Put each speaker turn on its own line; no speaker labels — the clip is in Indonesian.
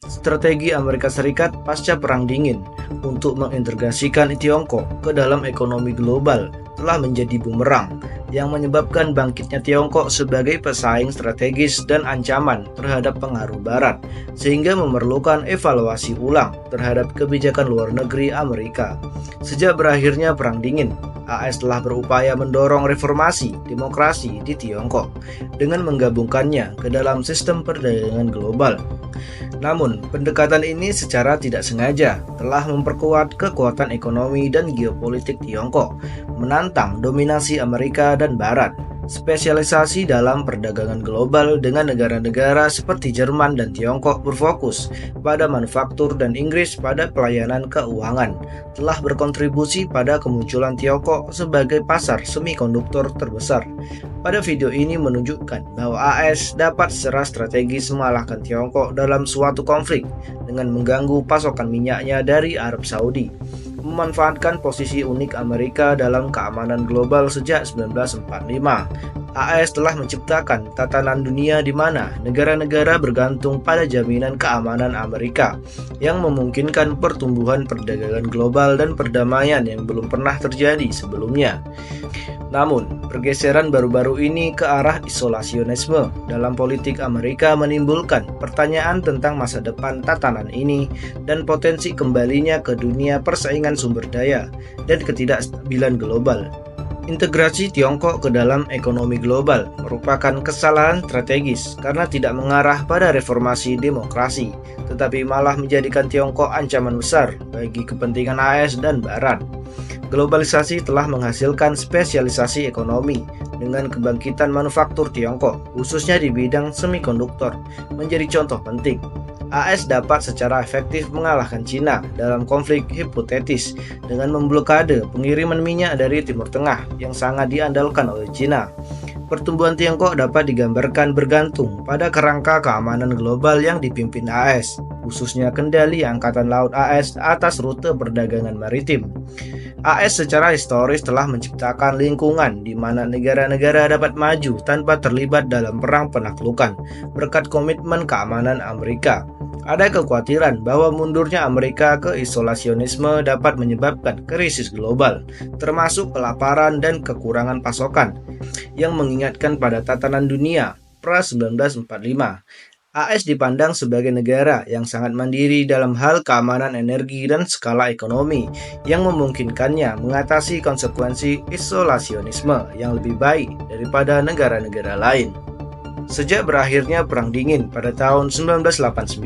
Strategi Amerika Serikat pasca Perang Dingin untuk mengintegrasikan Tiongkok ke dalam ekonomi global telah menjadi bumerang yang menyebabkan bangkitnya Tiongkok sebagai pesaing strategis dan ancaman terhadap pengaruh Barat, sehingga memerlukan evaluasi ulang terhadap kebijakan luar negeri Amerika. Sejak berakhirnya Perang Dingin, AS telah berupaya mendorong reformasi demokrasi di Tiongkok dengan menggabungkannya ke dalam sistem perdagangan global. Namun, pendekatan ini secara tidak sengaja telah memperkuat kekuatan ekonomi dan geopolitik Tiongkok, menantang dominasi Amerika dan Barat. Spesialisasi dalam perdagangan global dengan negara-negara seperti Jerman dan Tiongkok berfokus pada manufaktur dan Inggris pada pelayanan keuangan telah berkontribusi pada kemunculan Tiongkok sebagai pasar semikonduktor terbesar. Pada video ini menunjukkan bahwa AS dapat secara strategis mengalahkan Tiongkok dalam suatu konflik dengan mengganggu pasokan minyaknya dari Arab Saudi, memanfaatkan posisi unik Amerika dalam keamanan global sejak 1945. AS telah menciptakan tatanan dunia di mana negara-negara bergantung pada jaminan keamanan Amerika yang memungkinkan pertumbuhan perdagangan global dan perdamaian yang belum pernah terjadi sebelumnya. Namun, pergeseran baru-baru ini ke arah isolasionisme dalam politik Amerika menimbulkan pertanyaan tentang masa depan tatanan ini dan potensi kembalinya ke dunia persaingan sumber daya dan ketidakstabilan global. Integrasi Tiongkok ke dalam ekonomi global merupakan kesalahan strategis karena tidak mengarah pada reformasi demokrasi, tetapi malah menjadikan Tiongkok ancaman besar bagi kepentingan AS dan Barat. Globalisasi telah menghasilkan spesialisasi ekonomi dengan kebangkitan manufaktur Tiongkok, khususnya di bidang semikonduktor, menjadi contoh penting. AS dapat secara efektif mengalahkan Cina dalam konflik hipotetis dengan memblokade pengiriman minyak dari Timur Tengah yang sangat diandalkan oleh Cina. Pertumbuhan Tiongkok dapat digambarkan bergantung pada kerangka keamanan global yang dipimpin AS, khususnya kendali Angkatan Laut AS atas rute perdagangan maritim. AS secara historis telah menciptakan lingkungan di mana negara-negara dapat maju tanpa terlibat dalam perang penaklukan berkat komitmen keamanan Amerika. Ada kekhawatiran bahwa mundurnya Amerika ke isolasionisme dapat menyebabkan krisis global, termasuk kelaparan dan kekurangan pasokan, yang mengingatkan pada tatanan dunia pra-1945. AS dipandang sebagai negara yang sangat mandiri dalam hal keamanan energi dan skala ekonomi yang memungkinkannya mengatasi konsekuensi isolasionisme yang lebih baik daripada negara-negara lain. Sejak berakhirnya Perang Dingin pada tahun 1989,